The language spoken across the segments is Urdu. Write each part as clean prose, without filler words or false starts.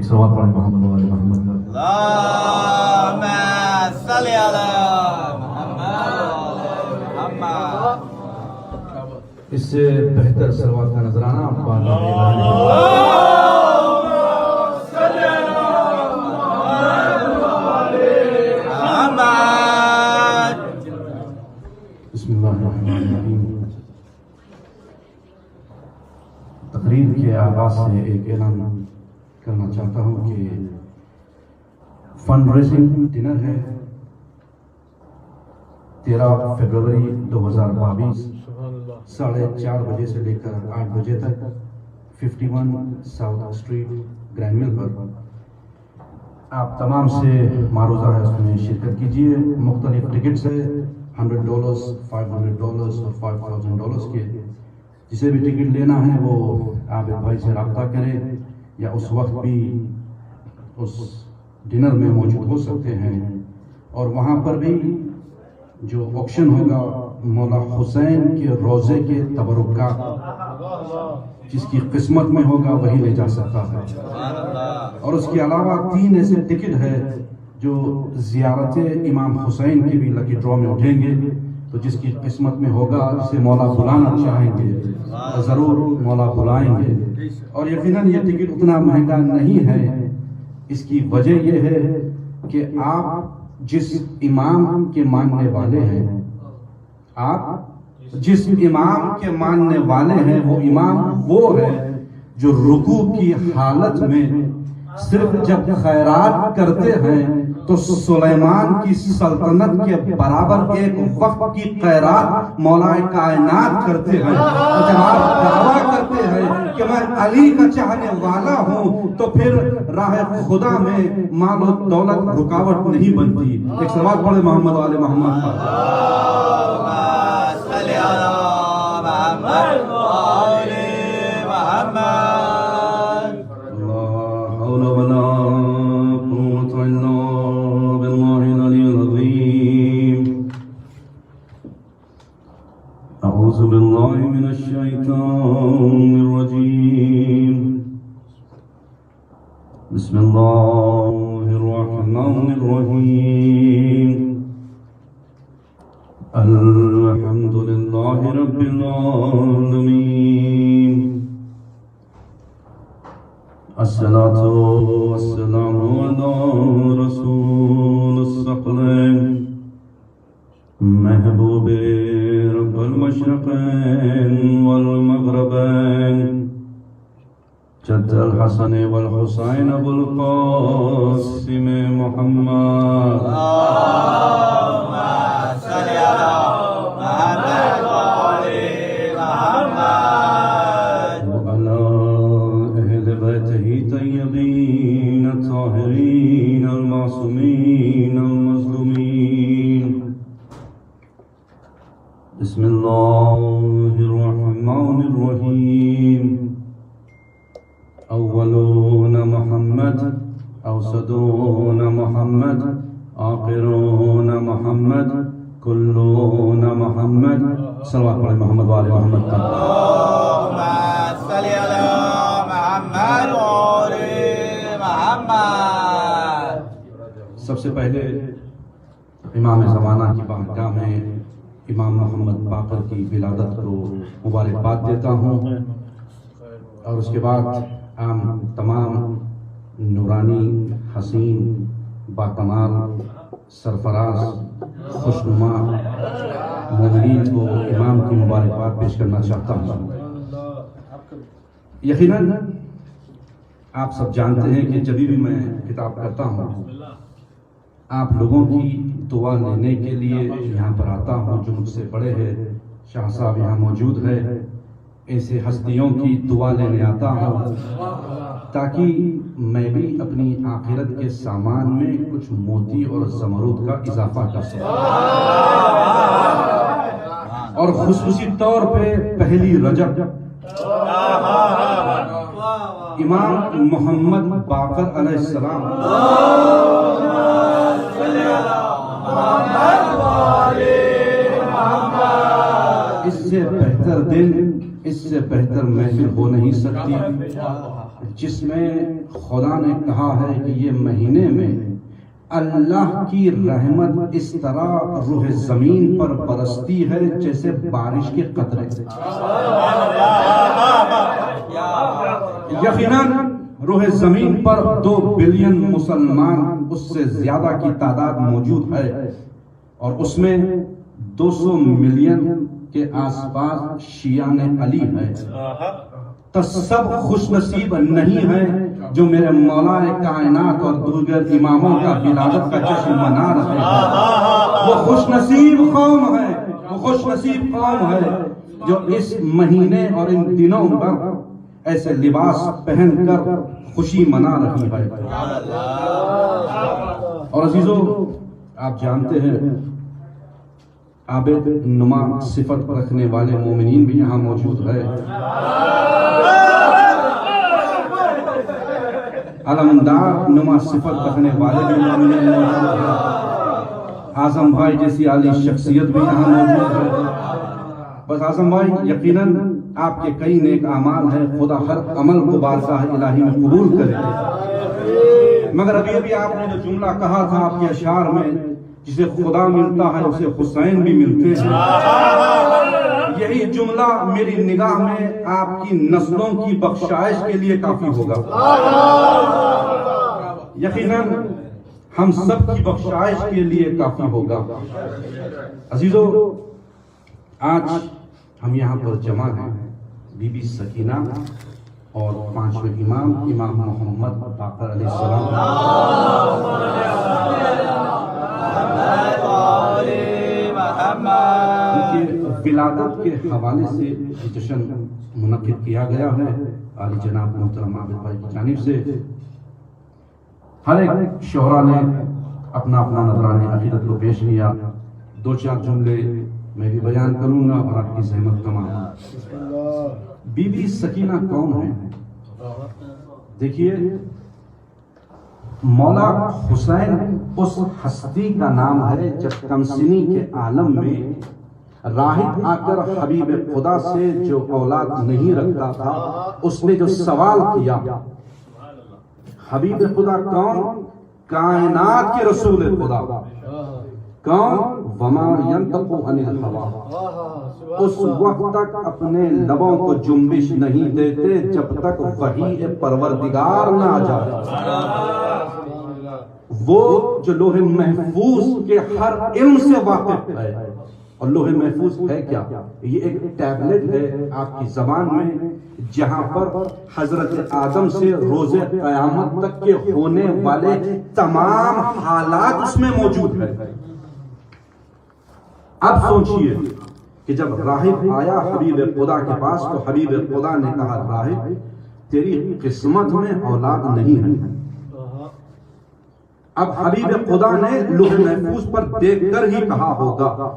ایک صلوات پڑھیں محمد و آل محمد۔ اللهم صل على محمد محمد۔ اس سے بہتر صلوات کا نذرانہ آپ کو اللہ بسم اللہ الرحمن الرحیم۔ تقریب کے آغاز سے ایک اعلان کرنا چاہتا ہوں کہ فنڈ ریزنگ ڈنر ہے 13 فروری 2022 4:30 بجے سے لے کر 8 بجے تک 51 ساؤتھ اسٹریٹ گرینڈ مل پر۔ آپ تمام سے معروضہ ہے اس میں شرکت کیجیے۔ مختلف ٹکٹس ہے $100 $500 اور $5,000 کے۔ جسے بھی ٹکٹ لینا ہے وہ آپ ایک بھائی سے رابطہ کریں یا اس وقت بھی اس ڈنر میں موجود ہو سکتے ہیں۔ اور وہاں پر بھی جو آکشن ہوگا مولا حسین کے روضے کے تبرکات جس کی قسمت میں ہوگا وہی لے جا سکتا ہے۔ اور اس کے علاوہ 3 ایسے ٹکٹ ہے جو زیارت امام حسین کے بھی لکی ڈرا میں اٹھیں گے، تو جس کی قسمت میں ہوگا جسے مولا بلانا چاہیں گے ضرور مولا بلائیں گے۔ اور یقیناً یہ ٹکٹ اتنا مہنگا نہیں ہے۔ اس کی وجہ یہ ہے کہ آپ جس امام کے ماننے والے ہیں، آپ جس امام کے ماننے والے ہیں وہ امام وہ ہے جو رکوع کی حالت میں صرف جب خیرات کرتے ہیں تو سلیمان کی سلطنت کے برابر ایک وقت کی خیرات مولا کائنات کرتے ہیں۔ اور جب آپ دعویٰ کرتے ہیں کہ میں علی کا چاہنے والا ہوں تو پھر راہ خدا میں مال و دولت رکاوٹ نہیں بنتی۔ ایک صلوات پڑھے محمد و آل محمد پر۔ أعوذ بالله من الشيطان الرجيم بسم الله الرحمن الرحيم الحمد لله رب العالمين الصلاة والسلام على رسول الثقلين محبوب رب المشرقين والمغربين جد الحسن والحسين أبو القاسم محمد اللهم صل على محمد وآل محمد وعلى أهل بيته طيبين الطاهرين المعصومين المظلومين بسم الله الرحمن الرحيم أولون محمد أوسطون محمد آخرون محمد كلون محمد صلوات پڑھیں محمد وآل محمد کا۔ اللهم صل على محمد وآل محمد۔ سب سے پہلے امام زمانہ کی بارگاہ میں امام محمد باقر کی ولادت کو مبارکباد دیتا ہوں، اور اس کے بعد تمام نورانی حسین باکمال سرفراز خوشنما مومنین کو امام کی مبارکباد پیش کرنا چاہتا ہوں۔ یقیناً آپ سب جانتے ہیں کہ جب بھی میں خطاب کرتا ہوں آپ لوگوں کی دعا لینے کے لیے یہاں پر آتا ہوں۔ جو مجھ سے بڑے ہیں شاہ صاحب یہاں موجود ہے، ایسے ہستیوں کی دعا لینے آتا ہوں تاکہ میں بھی اپنی آخرت کے سامان میں کچھ موتی اور زمرد کا اضافہ کر سکوں، اور خصوصی طور پہ پہلی رجب امام محمد باقر علیہ السلام اس سے بہتر دن، اس سے بہتر محفل ہو نہیں سکتی جس میں خدا نے کہا ہے کہ یہ مہینے میں اللہ کی رحمت اس طرح روح زمین پر برستی ہے جیسے بارش کے قطرے. یقیناً روح زمین پر 2 بلین مسلمان اس سے زیادہ کی تعداد موجود ہے، اور اس میں 200 ملین کے آس پاس شیعان علی ہے. تو سب خوش نصیب نہیں ہیں جو میرے مولا کائنات اور دیگر اماموں کا ولادت کا جشن منا رہے ہیں. وہ خوش نصیب قوم ہے، وہ خوش نصیب قوم ہے جو اس مہینے اور ان دنوں پر ایسے لباس پہن کر خوشی منا رہی ہے. اور عزیزو، آپ جانتے ہیں عابد نما صفت رکھنے والے مومنین بھی یہاں موجود ہے. علمدار نما صفت رکھنے والے بھی مومنین موجود ہیں. اعظم بھائی جیسی عالی شخصیت بھی یہاں موجود ہے. بس اعظم بھائی، یقیناً آپ کے کئی نیک اعمال ہیں، خدا ہر عمل کو بارگاہ الہی میں قبول کرے. مگر ابھی آپ نے جو جملہ کہا تھا آپ کے اشعار میں، جسے خدا ملتا ہے اسے حسین بھی ملتے ہیں، یہی جملہ میری نگاہ میں آپ کی نسلوں کی بخشائش کے لیے کافی ہوگا. یقیناً ہم سب کی بخشائش کے لیے کافی ہوگا. عزیزو، آج ہم یہاں پر جمع ہیں بی بی سکینہ اور 5ویں امام محمد باقر علیہ السلام کی ولادت کے حوالے سے جشن منعقد کیا گیا ہے عالی جناب محترم عابد بھائی کی جانب سے. ہر ایک شعرا نے اپنا اپنا نذرانِ عقیدت کو پیش کیا. 2-4 جملے میں بھی بیان کروں گا اور آپ کی زحمت کم آؤں. بی بی سکینہ کون ہے؟ دیکھیے، مولا حسین اس ہستی کا نام ہے جب کمسنی کے عالم میں راہب آ کر حبیب خدا سے جو اولاد نہیں رکھتا تھا اس نے جو سوال کیا، حبیب خدا کون؟ کائنات کے رسول خدا. کون؟ وما ينطق عن الهوى. اس وقت تک اپنے لبوں کو جنبش نہیں دیتے جب تک وحی پروردگار نہ آ جائے. وہ جو لوح محفوظ کے ہر علم سے واقف ہے. اور لوح محفوظ ہے کیا؟ یہ ایک ٹیبلٹ ہے آپ کی زبان میں، جہاں پر حضرت آدم سے روز قیامت تک کے ہونے والے تمام حالات اس میں موجود ہے. اب سوچئے کہ جب راہب آیا حبیب خدا کے پاس تو حبیب خدا نے کہا، راہب تیری قسمت میں اولاد نہیں ہے. اب حبیب خدا نے لوح محفوظ پر دیکھ کر ہی کہا ہوگا،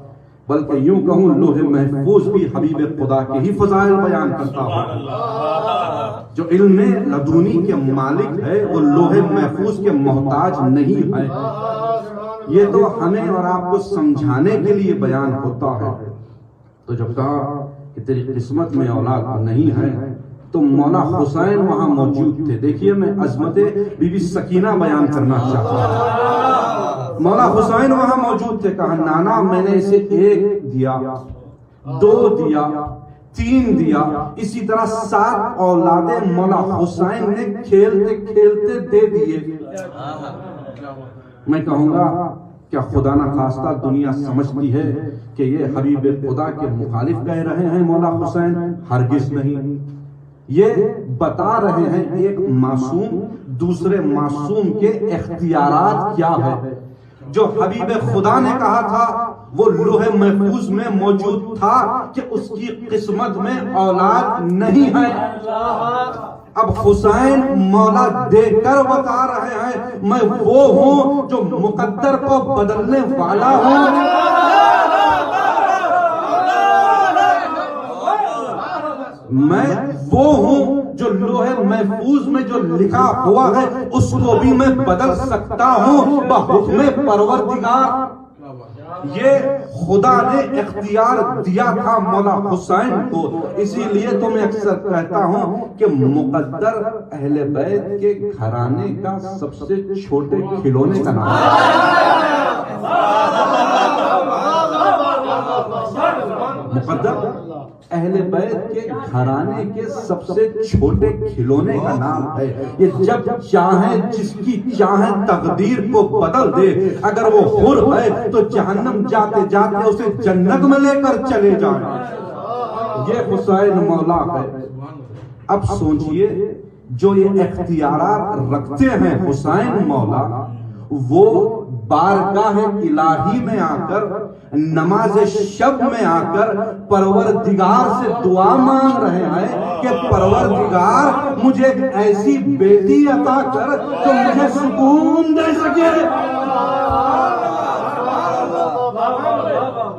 بلکہ یوں کہوں لوح محفوظ بھی حبیب خدا کے ہی فضائل بیان کرتا ہوگا. جو علم لدونی کے مالک ہے وہ لوح محفوظ کے محتاج نہیں ہے. یہ تو ہمیں اور آپ کو سمجھانے کے لیے بیان ہوتا ہے. تو جب کہا کہ تیری قسمت میں اولاد نہیں ہے تو مولا حسین وہاں موجود تھے. دیکھیے، میں عظمت بی بی سکینہ بیان کرنا چاہتا ہوں. مولا حسین وہاں موجود تھے. کہا، نانا میں نے اسے 1 دیا، 2 دیا، 3 دیا، اسی طرح 7 اولادیں مولا حسین نے کھیلتے کھیلتے دے دیے. میں کہوں گا کیا خدا نہ خواستہ دنیا سمجھتی ہے کہ یہ حبیب خدا کے مخالف کہہ رہے ہیں مولا حسین؟ ہرگز نہیں. یہ بتا رہے ہیں ایک معصوم دوسرے معصوم کے اختیارات کیا ہے. جو حبیب خدا نے کہا تھا وہ لوح محفوظ میں موجود تھا کہ اس کی قسمت میں اولاد نہیں ہے. اب حسین مولا دے کر بتا رہے ہیں، میں وہ ہوں جو مقدر کو بدلنے والا ہوں. میں وہ ہوں جو لوح محفوظ میں جو لکھا ہوا ہے اس کو بھی میں بدل سکتا ہوں بحکم پروردگار. یہ خدا نے اختیار دیا تھا مولا حسین کو. اسی لیے تو میں اکثر کہتا ہوں کہ مقدر اہل بیت کے گھرانے کا سب سے چھوٹے کھلونے کا نام مقدر اہل بیت کے گھرانے کے سب سے چھوٹے کھلونے کا نام ہے. یہ جب چاہیں جس کی چاہیں تقدیر کو بدل دے. اگر وہ حر ہے تو جہنم جاتے جاتے اسے جنت میں لے کر چلے جائیں. یہ حسین مولا ہے. اب سوچئے جو یہ اختیارات رکھتے ہیں حسین مولا، وہ بارگاہ الہی میں آ کر، نماز شب میں آ کر پروردگار سے دعا مانگ رہے ہیں کہ پروردگار مجھے ایک ایسی بیٹی عطا کر جو مجھے سکون دے سکے.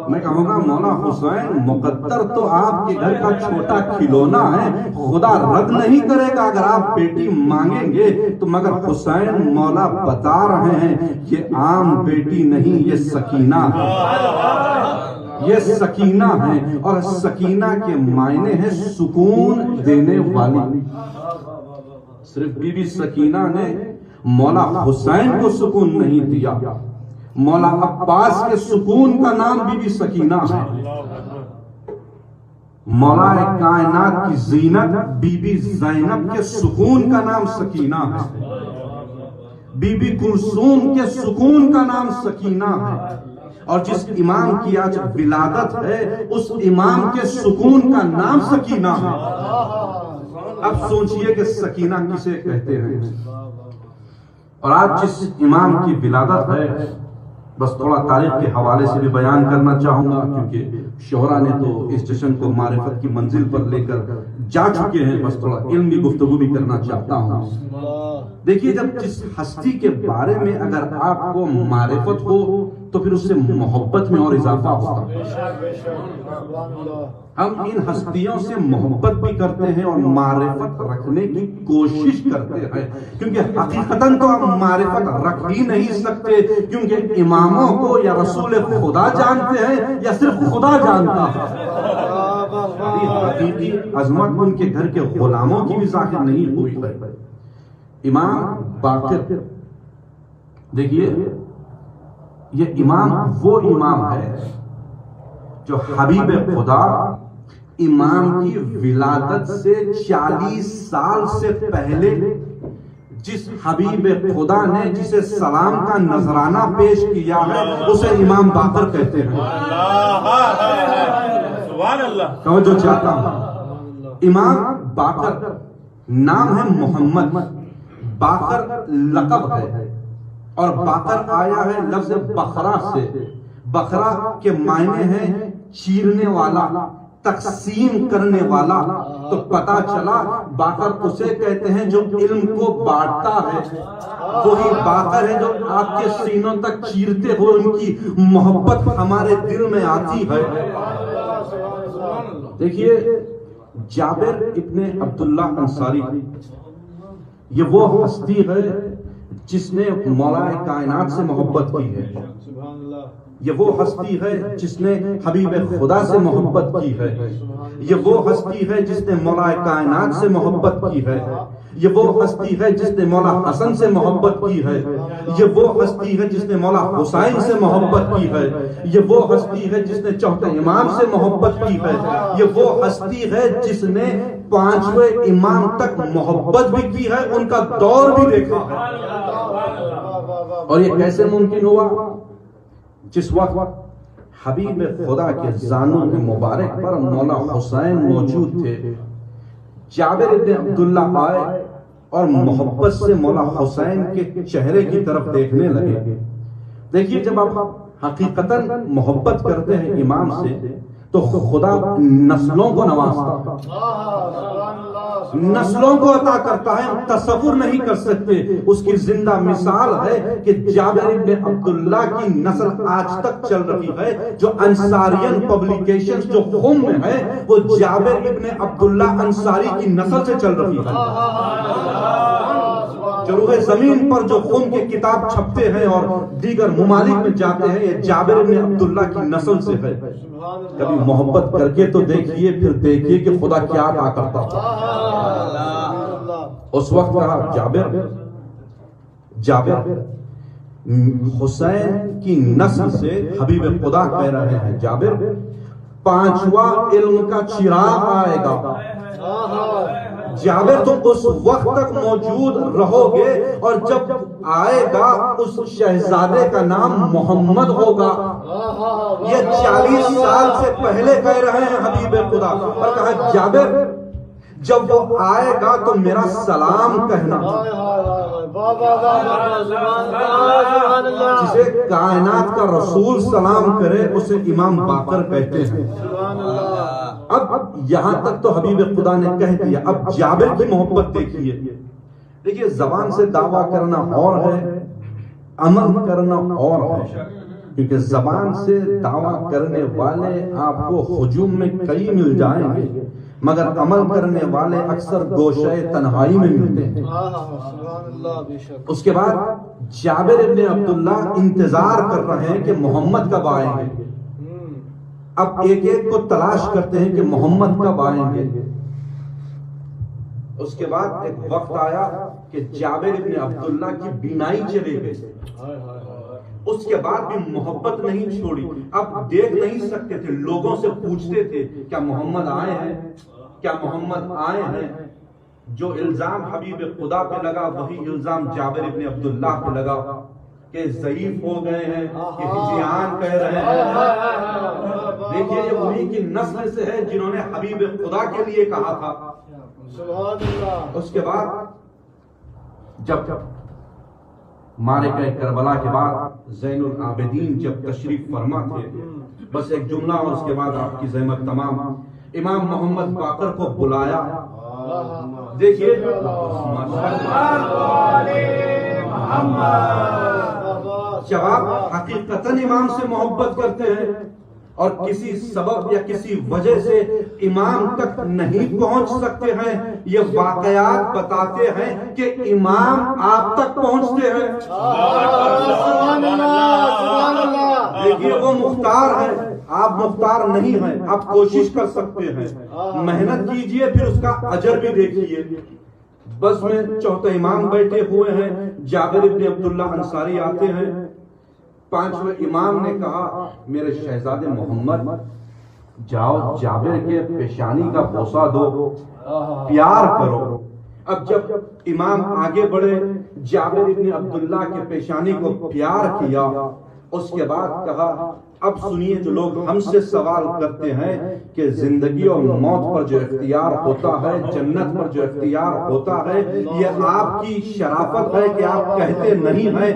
میں کہوں گا مولا حسین مقدر تو آپ کے گھر کا چھوٹا کھلونا ہے، خدا رد نہیں کرے گا اگر آپ بیٹی مانگیں گے تو. مگر حسین مولا بتا رہے ہیں یہ عام بیٹی نہیں، یہ سکینہ ہے. یہ سکینہ ہے، اور سکینہ کے معنی ہے سکون دینے والی. صرف بی بی سکینہ نے مولا حسین کو سکون نہیں دیا، مولا عباس کے سکون کا نام بی بی سکینہ ہے. مولا کائنات کی زینت بی بی زینب کے سکون کا نام سکینہ ہے. بی بی کلثوم کے سکون کا نام سکینہ ہے. اور جس امام کی آج ولادت ہے اس امام کے سکون کا نام سکینہ ہے. اب سوچئے کہ سکینہ کسے کہتے ہیں. اور آج جس امام کی ولادت ہے، بس تھوڑا تاریخ کے حوالے سے بھی بیان کرنا چاہوں گا کیونکہ شہرا نے تو اس جشن کو معرفت کی منزل پر لے کر جا چکے ہیں. بس تھوڑا علمی گفتگو بھی کرنا چاہتا ہوں. دیکھیے جب جس ہستی کے بارے میں اگر آپ کو معرفت ہو تو پھر اس سے محبت میں اور اضافہ ہوتا ہے. ہم ان ہستیوں سے محبت بھی کرتے ہیں اور معرفت رکھنے کی کوشش کرتے ہیں، کیونکہ حقیقتاً تو ہم معرفت رکھ ہی نہیں سکتے، کیونکہ اماموں کو یا رسول خدا جانتے ہیں یا صرف خدا جانتا ہے. حقیقی عظمت ان کے گھر کے غلاموں کی بھی ظاہر نہیں ہوئی ہے. امام باقر، دیکھیے یہ امام وہ امام ہے جو حبیب خدا امام کی ولادت سے 40 سال سے پہلے جس حبیب خدا نے جسے سلام کا نذرانہ پیش کیا ہے اسے امام باقر کہتے ہیں. توجہ چاہتا ہوں. امام باقر نام ہے محمد، باقر لقب ہے، اور باقر آیا ہے لفظ بخرا سے. بخرا کے معنی ہیں چیرنے والا، تقسیم کرنے والا. تو پتا چلا باقر اسے کہتے ہیں جو علم کو بانٹتا ہے. وہی باقر ہے جو آپ کے سینوں تک چیرتے ہو ان کی محبت ہمارے دل میں آتی ہے. دیکھیے جابر ابن عبداللہ انصاری، یہ وہ ہستی ہے جس نے مولا کائنات سے محبت کی ہے. یہ وہ ہستی ہے جس نے حبیب خدا سے محبت کی ہے. یہ وہ ہستی ہے جس نے مولا کائنات سے محبت کی ہے. یہ وہ ہستی ہے جس نے مولا حسن سے محبت کی ہے. یہ وہ ہستی ہے جس نے مولا حسین سے محبت کی ہے. یہ وہ ہستی ہے جس نے چوتھے امام سے محبت کی ہے. یہ وہ ہستی ہے جس نے 5ویں امام تک محبت بھی کی ہے، ان کا دور بھی دیکھا ہے. اور یہ کیسے ممکن ہوا؟ جس وقت حبیب خدا کے زانوں مبارک پر مولا حسین موجود تھے، جابر ابن عبداللہ آئے اور محبت سے مولا حسین کے چہرے کی طرف دیکھنے لگے. دیکھیے جب آپ حقیقتاً محبت کرتے ہیں امام سے تو خدا نسلوں کو نوازتا ہے، نسلوں کو عطا کرتا ہے. ہم تصور نہیں کر سکتے. اس کی زندہ مثال ہے کہ جابر ابن عبداللہ کی نسل آج تک چل رہی ہے. جو انصاریان پبلیکیشنز جو قم میں ہے وہ جابر ابن عبداللہ انصاری کی نسل سے چل رہی ہے. جو روح زمین پر جو خون کے کتاب چھپتے ہیں اور دیگر ممالک میں جاتے ہیں، یہ جابر بن عبداللہ کی نسل سے ہے۔ کبھی محبت کر کے تو دیکھیے، پھر دیکھیے کہ خدا کیا عطا کرتا تھا۔ اس وقت کہا جابر حسین کی نسل سے حبیب خدا کہہ رہے ہیں، جابر 5واں علم کا چراغ آئے گا، جابر تم اس وقت تک موجود رہو گے اور جب آئے گا اس شہزادے کا نام محمد ہوگا۔ یہ 40 سال سے پہلے کہہ رہے ہیں حبیب خدا، اور کہا جابر جب وہ آئے گا تو میرا سلام کہنا۔ جسے کائنات کا رسول سلام کرے اسے امام باقر کہتے ہیں۔ اب یہاں تک تو حبیب خدا نے کہہ دیا، اب جابر کی محبت دیکھیے۔ دیکھیے زبان سے دعویٰ کرنا اور ہے، عمل کرنا اور ہے، کیونکہ زبان سے دعویٰ کرنے والے آپ کو ہجوم میں کئی مل جائیں گے، مگر عمل کرنے والے اکثر گوشہ تنہائی میں ملتے ہیں۔ اس کے بعد جابر ابن عبداللہ انتظار کر رہے ہیں کہ محمد کب آئیں گے۔ اب ایک ایک کو تلاش کرتے ہیں کہ محمد کب آئیں گے۔ اس کے بعد ایک وقت آیا کہ جابر ابن عبداللہ کی بینائی چلی گئی، اس کے بعد بھی محبت نہیں چھوڑی۔ اب دیکھ نہیں سکتے تھے، لوگوں سے پوچھتے تھے کیا محمد آئے ہیں، کیا محمد آئے ہیں۔ جو الزام حبیب خدا پہ لگا وہی الزام جابر ابن عبداللہ پہ لگا کہ ضعیف ہو گئے ہیں، کہ ہجیان کہہ رہے ہیں۔ دیکھیے یہ وہی کی نسل سے ہے جنہوں نے حبیب خدا کے لیے کہا تھا۔ اس کے بعد جب معرکہ کربلا کے بعد زین العابدین جب تشریف فرما تھے، بس ایک جملہ اور اس کے بعد آپ کی زحمت تمام، امام محمد باقر کو بلایا۔ دیکھیے جواب حقیقتاً امام سے محبت کرتے ہیں اور کسی سبب یا کسی وجہ سے امام تک نہیں پہنچ سکتے ہیں، یہ واقعات بتاتے ہیں کہ امام آپ تک پہنچتے ہیں۔ دیکھیے وہ مختار ہے، آپ مختار نہیں ہیں، آپ کوشش کر سکتے ہیں، محنت کیجئے پھر اس کا اجر بھی دیکھیے۔ بس میں چوتھے امام بیٹھے ہوئے ہیں، جابر ابن عبداللہ انصاری آتے ہیں۔ 5ویں امام نے کہا میرے شہزادے محمد جاؤ جابر کے پیشانی کا بوسہ دو، پیار کرو۔ اب جب امام آگے بڑھے، جابر ابن عبداللہ کے پیشانی کو پیار کیا، اس کے بعد کہا اب سنیے جو لوگ ہم سے سوال کرتے ہیں کہ زندگی اور موت پر جو اختیار ہوتا ہے، جنت پر جو اختیار ہوتا ہے، یہ آپ کی شرافت ہے کہ آپ کہتے نہیں ہیں۔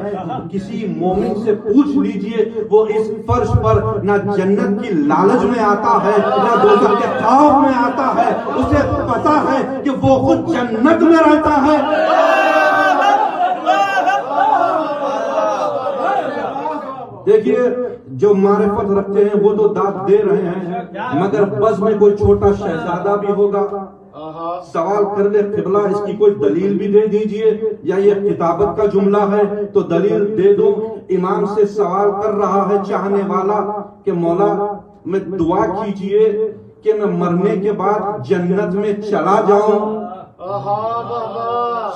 کسی مومن سے پوچھ لیجئے، وہ اس فرش پر نہ جنت کی لالچ میں آتا ہے نہ دوزخ کے خوف میں آتا ہے، اسے پتا ہے کہ وہ خود جنت میں رہتا ہے۔ دیکھیے جو معرفت رکھتے ہیں وہ تو داد دے رہے ہیں، مگر بس میں کوئی چھوٹا شہزادہ بھی ہوگا، سوال کر لے قبلہ اس کی کوئی دلیل بھی دے دیجئے، یا یہ کتابت کا جملہ ہے تو دلیل دے دو۔ امام سے سوال کر رہا ہے چاہنے والا کہ مولا میں دعا کیجئے کہ میں مرنے کے بعد جنت میں چلا جاؤں۔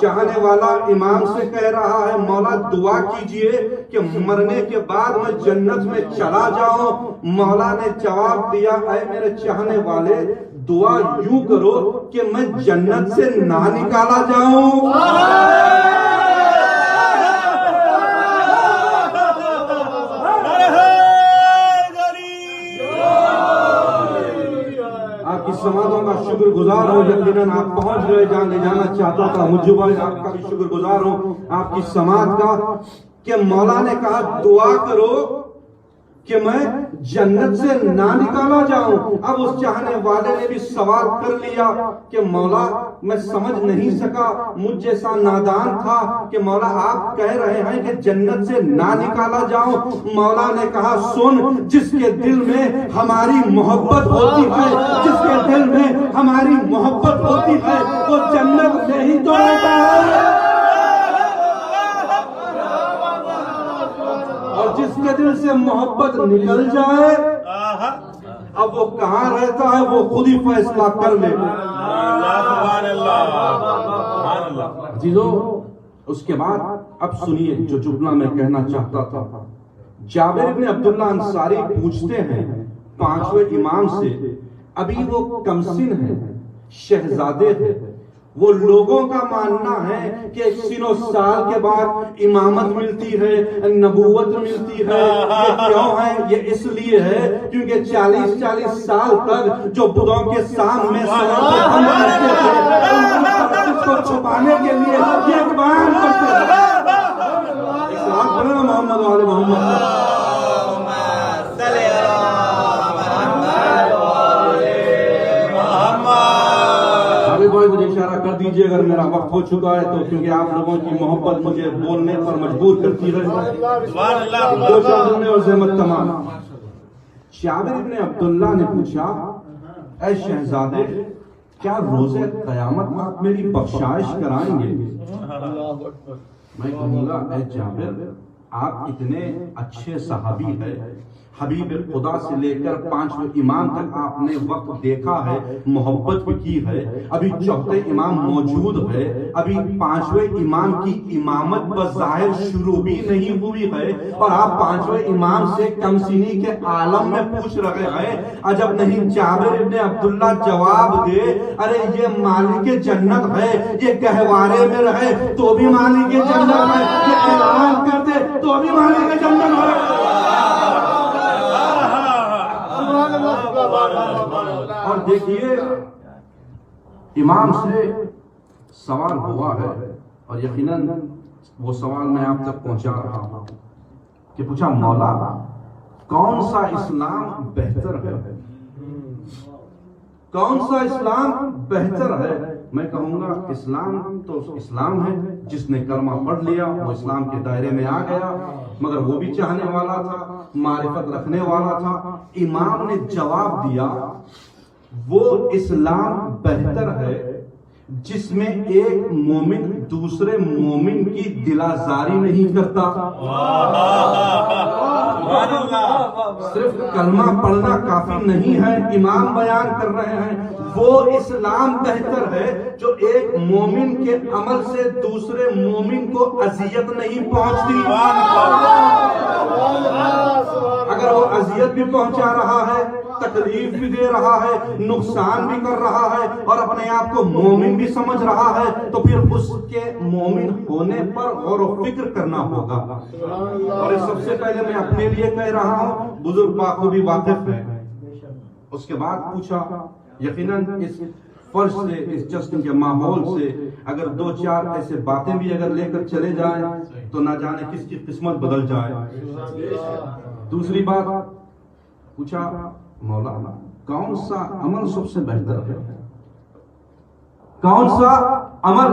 چاہنے والا امام سے کہہ رہا ہے مولا دعا کیجئے کہ مرنے کے بعد میں جنت میں چلا جاؤں۔ مولا نے جواب دیا اے میرے چاہنے والے دعا یوں کرو کہ میں جنت سے نہ نکالا جاؤں۔ سماعتوں کا شکر گزار ہوں، یقیناً آپ پہنچ گئے جہاں لے جانا چاہتا تھا۔ مجھے بھائی آپ کا بھی شکر گزار ہوں آپ کی سماعت کا کہ مولا نے کہا دعا کرو کہ میں جنت سے نہ نکالا جاؤں۔ اب اس چاہنے والے نے بھی سوال کر لیا کہ مولا میں سمجھ نہیں سکا، مجھ جیسا نادان تھا کہ مولا آپ کہہ رہے ہیں کہ جنت سے نہ نکالا جاؤں۔ مولا نے کہا سن، جس کے دل میں ہماری محبت ہوتی ہے، جس کے دل میں ہماری محبت ہوتی ہے وہ جنت میں ہی تو رہتا ہے۔ جس کے دل سے محبت نکل جائے اب وہ کہاں رہتا ہے وہ خود ہی فیصلہ کر لے. عزیزو اس کے بعد اب سنیے جو جملہ میں کہنا چاہتا تھا. جابر بن عبداللہ انصاری پوچھتے ہیں پانچویں امام سے, ابھی وہ کمسن ہیں, شہزادے ہیں, وہ لوگوں کا ماننا ہے کہ 100 سال کے بعد امامت ملتی ہے, نبوت ملتی ہے. یہ کیوں ہے؟ یہ اس لیے ہے کیونکہ 40 سال تک جو بدھوں کے سامنے کو چھپانے کے لیے یہ بیان کرتے ہیں. محمد وعلی محمد. مجھے اشارہ کر دیجئے اگر میرا وقت ہو چکا ہے تو, کیونکہ آپ لوگوں کی محبت مجھے بولنے پر مجبور کرتی ہے. دو چار اور زحمت تمام. جابر بن عبداللہ نے پوچھا اے شہزادے کیا روز قیامت آپ میری بخشائش کرائیں گے؟ میں کہوں گا اے جابر آپ اتنے اچھے صحابی ہیں, حبیب خدا سے لے کر پانچویں امام تک آپ نے وقت دیکھا ہے, محبت بھی کی ہے. ابھی چوتھے امام موجود ہے, ابھی پانچویں امام کی امامت بظاہر شروع بھی نہیں ہوئی ہے اور آپ پانچویں امام سے کمسنی کے عالم میں پوچھ رہے ہیں. عجب نہیں جابر ابن عبداللہ جواب دے, ارے یہ مالک جنت ہے, یہ گہوارے میں رہے تو بھی مالک جنت ہے, یہ اعلان کر دے تو بھی مالک جنت ہے. اور دیکھیے امام سے سوال ہوا ہے اور یقیناً وہ سوال میں آپ تک پہنچا رہا ہوں کہ پوچھا مولا کون سا اسلام بہتر ہے, کون سا اسلام بہتر ہے؟ میں کہوں گا اسلام تو اسلام ہے, جس نے کلمہ پڑھ لیا وہ اسلام کے دائرے میں آ گیا, مگر وہ بھی چاہنے والا تھا, معرفت رکھنے والا تھا. امام نے جواب دیا وہ اسلام بہتر ہے جس میں ایک مومن دوسرے مومن کی دلازاری نہیں کرتا. صرف کلمہ پڑھنا کافی نہیں ہے, امام بیان کر رہے ہیں وہ اسلام بہتر ہے جو ایک مومن کے عمل سے دوسرے مومن کو اذیت نہیں پہنچتی. اگر وہ اذیت بھی پہنچا رہا ہے, تکلیف بھی دے رہا ہے, نقصان بھی کر رہا ہے اور اپنے آپ کو مومن بھی سمجھ رہا ہے, تو پھر اس کے مومن ہونے پر غور و فکر کرنا ہوگا. اور اس سب سے پہلے میں اپنے لیے کہہ رہا ہوں, بزرگ باخوبی واقف ہے. اس کے بعد پوچھا یقیناً اس فرش سے, اس جشن کے ماحول سے اگر دو چار ایسے باتیں بھی اگر لے کر چلے جائیں تو نہ جانے کس کی قسمت بدل جائے. دوسری بات پوچھا مولا کون سا عمل سب سے بہتر ہے, کون سا عمل,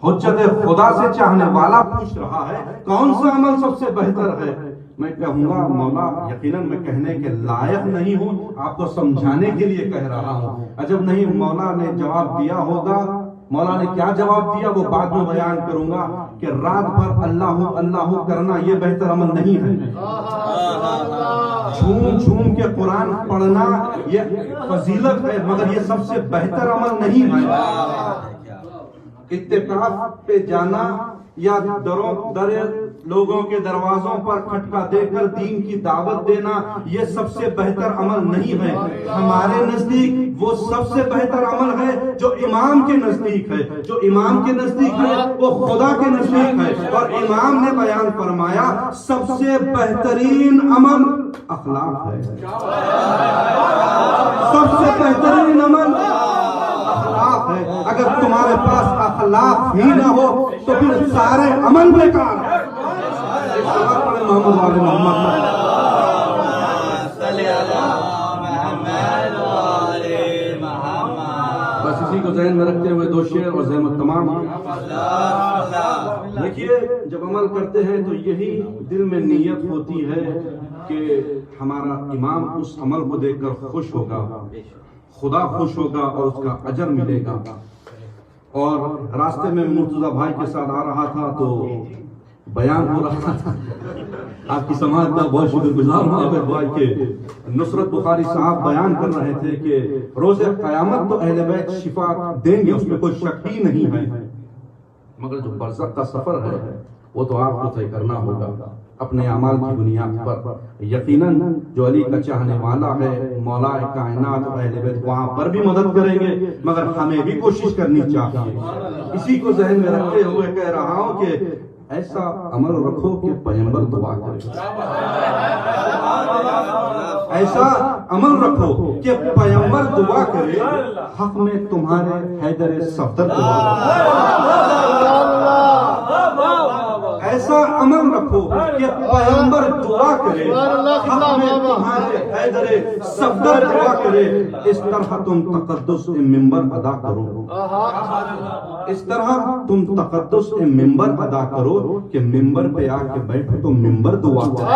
حجت خدا سے چاہنے والا پوچھ رہا ہے کون سا عمل سب سے بہتر ہے. میں کہوں گا مولا یقیناً میں کہنے کے لائق نہیں ہوں, آپ کو سمجھانے کے لیے کہہ رہا ہوں. عجب نہیں مولا نے جواب دیا ہوگا, مولا نے کیا جواب دیا وہ بعد میں بیان کروں گا کہ رات بھر اللہ اللہ کرنا یہ بہتر عمل نہیں ہے. جھوم جھوم کے قرآن پڑھنا یہ فضیلت ہے مگر یہ سب سے بہتر عمل نہیں ہے. اتقاف پہ جانا یا در لوگوں کے دروازوں پر کھٹکا دے کر دین کی دعوت دینا یہ سب سے بہتر عمل نہیں ہے. ہمارے نزدیک وہ سب سے بہتر عمل ہے جو امام کے نزدیک ہے, جو امام کے نزدیک ہے وہ خدا کے نزدیک ہے. اور امام نے بیان فرمایا سب سے بہترین عمل اخلاق ہے, سب سے بہترین عمل اخلاق ہے. اگر تمہارے پاس اخلاق ہی نہ ہو تو پھر سارے عمل بیکار ہے. محمد وعلی محمد. بس اسی کو ذہن میں رکھتے ہوئے دو شعر اور زحمت تمام. دیکھیے جب عمل کرتے ہیں تو یہی دل میں نیت ہوتی ہے کہ ہمارا امام اس عمل کو دیکھ کر خوش ہوگا, خدا خوش ہوگا اور اس کا اجر ملے گا. اور راستے میں مرتضی بھائی کے ساتھ آ رہا تھا تو بیان ہو رہا تھا. آپ کی سماعت کا بہت شکر گزار ہوں عابد بھائی کے. نصرت بخاری صاحب بیان کر رہے تھے کہ روز قیامت تو اہل بیت شفاعت دیں گے، اس میں کوئی شک ہی نہیں ہے، مگر جو برزخ کا سفر ہے وہ تو آپ کو طے کرنا ہوگا اپنے اعمال کی بنیاد پر. یقیناً جو علی کا چاہنے والا ہے، مولا کائنات و اہل بیت وہاں پر بھی مدد کریں گے، مگر ہمیں بھی کوشش کرنی چاہیے. اسی کو ذہن میں رکھتے ہوئے کہہ رہا ہوں کہ ایسا عمل رکھو کہ پیغمبر دعا کرے. ایسا عمل رکھو کہ پیغمبر دعا کرے، حق میں تمہارے حیدر صفدر دعا کرے. ایسا عمل رکھو کہ پیغمبر دعا کرے، حق میں تمہارے حیدر صفدر دعا کرے. اس طرح تم تقدس منبر ادا کرو، اس طرح تم تقدس منبر ادا کرو کہ منبر پہ آ کے بیٹھو تو منبر دعا کرو.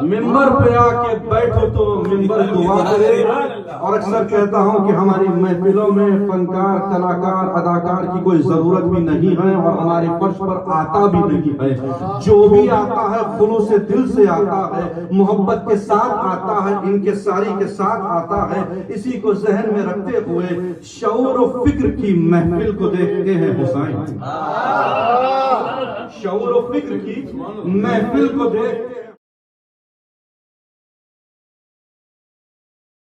منبر پہ آ کے بیٹھو تو منبر دعا کرے. اور اکثر کہتا ہوں کہ ہماری محفلوں میں فنکار، کلاکار، اداکار کی کوئی ضرورت بھی نہیں ہے اور ہمارے فرش پر آتا بھی نہیں ہے. جو بھی آتا ہے خلوص دل سے آتا ہے، محبت کے ساتھ آتا ہے، ان کے ساری کے ساتھ آتا ہے. اسی کو ذہن میں رکھتے ہوئے شعور و فکر کی محفل کو دیکھتے ہیں حسین. شعور و فکر کی محفل کو دیکھتے